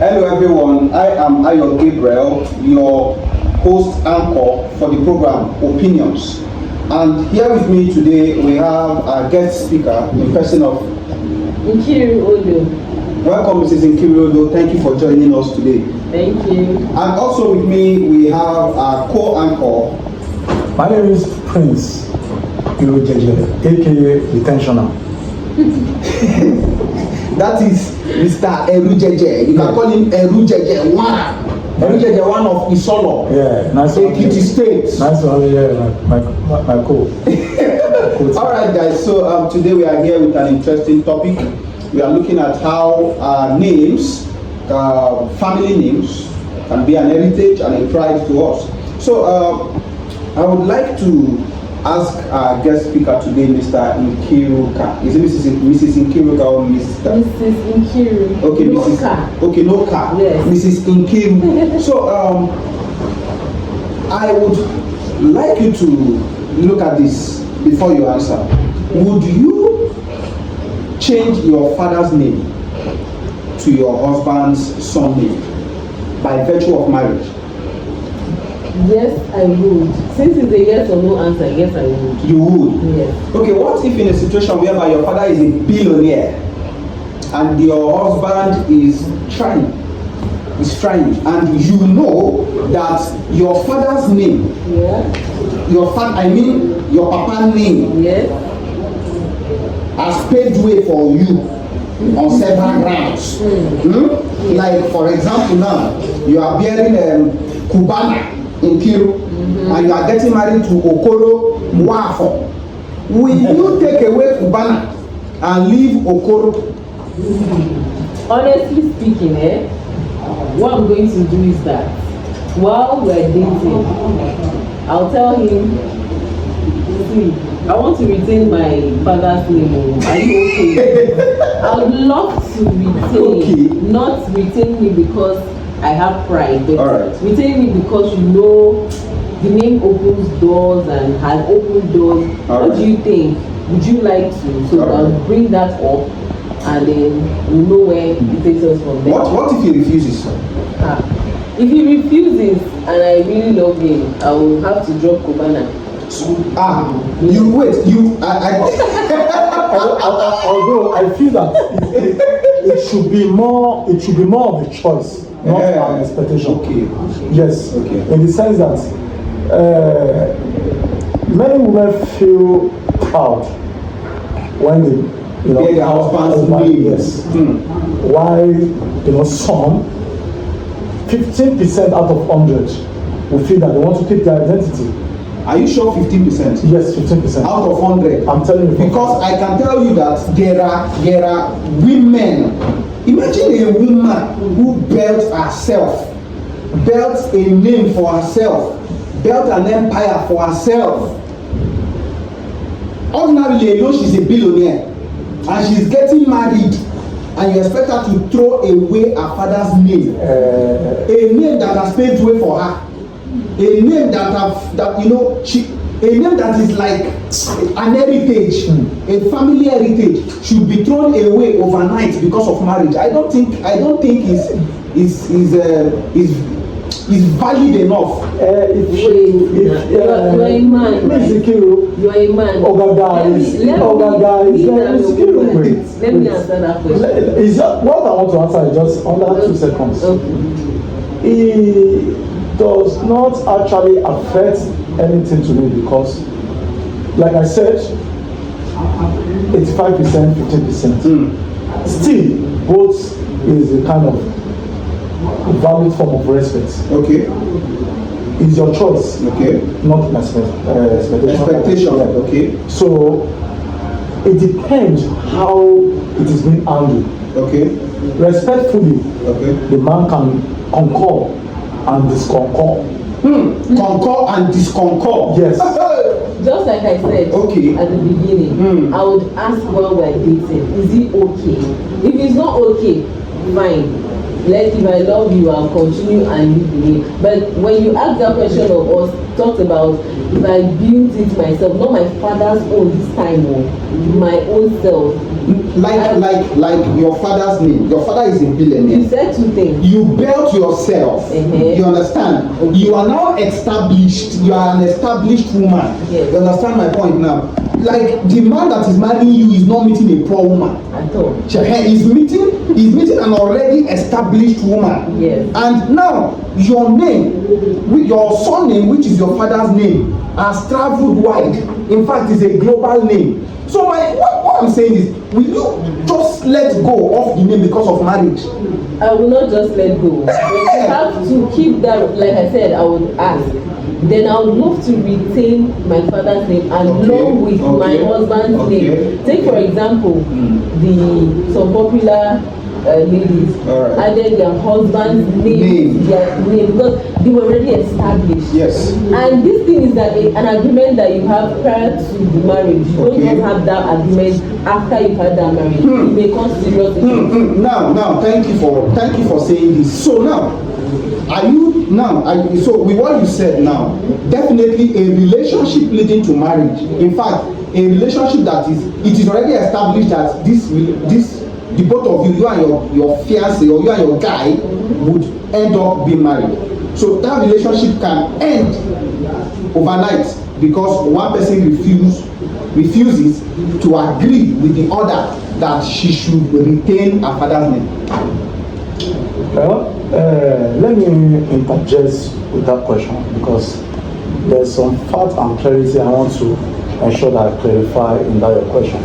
Hello everyone, I am Ayo Gabriel, your host anchor for the program Opinions. And here with me today we have our guest speaker in person of Nkiru Odo. Welcome Mrs. Nkiru Odo, thank you for joining us today. Thank you. And also with me we have our co-anchor. My name is Prince Irojeje, aka Detentional. That is Mr. Erujeje. You can call him Erujeje One. Erujeje One of Isolo. Yeah, nice one. Ekiti State. Nice one, yeah, my co. All right, guys. So today we are here with an interesting topic. We are looking at how names, family names, can be an heritage and a pride to us. So I would like to ask our guest speaker today, Mr. Nkiruka. Is it Mrs. Nkiruka or Mr.? Mrs. Nkiru. Okay, no Mrs. Car. Okay, no car. Yes. Mrs. Nkiru. So I would like you to look at this before you answer. Would you change your father's name to your husband's son name by virtue of marriage? Yes, I would. Since it's a yes or no answer, yes, I would. You would? Yes. Okay, what if in a situation whereby your father is a billionaire and your husband is trying, and you know that your father's name, Yeah. your papa's name, Yes. has paved way for you on several grounds. Like for example now, you are bearing Cubana in Kiru, and you are getting married to Okoro Mwafo. Will you take away Cubana and leave Okoro? Honestly speaking, what I'm going to do is that while we're dating, I'll tell him, see, I want to retain my father's name. Are you okay? I would love to retain, not retain me because I have pride, but retain me because you know the name opens doors and has opened doors. What do you think? Would you like to? So I'll bring that up and then we'll know where it takes us from there. What if he refuses? If he refuses and I really love him, I will have to drop Kobana. Although I feel that it should be more of a choice, not an expectation. Okay. Yes. Okay. In the sense that many women feel proud when they, their husband's name. Yes. Why, some 15% out of 100 will feel that they want to keep their identity. Are you sure 15%? Yes, 15%. Out of 100? I'm telling you. Because I can tell you that there are women. Imagine a woman who built herself, built a name for herself, built an empire for herself. Ordinarily, you know she's a billionaire and she's getting married and you expect her to throw away her father's name. A name that has paved way for her. A name a name that is like an heritage, a family heritage, should be thrown away overnight because of marriage. I don't think is valid enough. You are a man. You are a man. Let me answer that question. What I want to answer is just under 2 seconds. Okay. It does not actually affect anything to me because, like I said, 85%, 15%. Still, both is a kind of valid form of respect. Okay. It's your choice. Okay. Not expectation. Expectation. Yeah. Okay. So it depends how it is being handled. Okay. Respectfully, the man can concur and disconcur. Concur and disconcur. Yes. Just like I said at the beginning, I would ask while we're dating, is it okay? If it's not okay, fine. Like if I love you, I'll continue and live with it. But when you ask that question of us, talked about if I built it myself, not my father's own this time, my own self. like your father's name. Your father is a billionaire. You said two things. You built yourself. You understand? Okay. You are now established. You are an established woman. Yes. You understand my point now? Like the man that is marrying you is not meeting a poor woman. At all. He's meeting an already established woman. Yes. And now your name, your surname, which is your father's name, has traveled wide. In fact, it's a global name. So what I'm saying is, will you just let go of the name because of marriage? I will not just let go. But you have to keep that. Like I said, I would ask. Then I would love to retain my father's name along with my husband's name. Take for example, some popular ladies, and then their husband's name, their name, because they were already established. Yes. And this thing is that an agreement that you have prior to the marriage. You don't just have that agreement after you've had that marriage. It may cause serious issues. Now, thank you for saying this. So now, so with what you said now, definitely a relationship leading to marriage. In fact, a relationship that it is already established that the both of you and your fiancé or you and your guy would end up being married. So that relationship can end overnight because one person refuses to agree with the other that she should retain her father's name. Well, let me interject with that question because there's some fact and clarity I want to ensure that I clarify in that your question.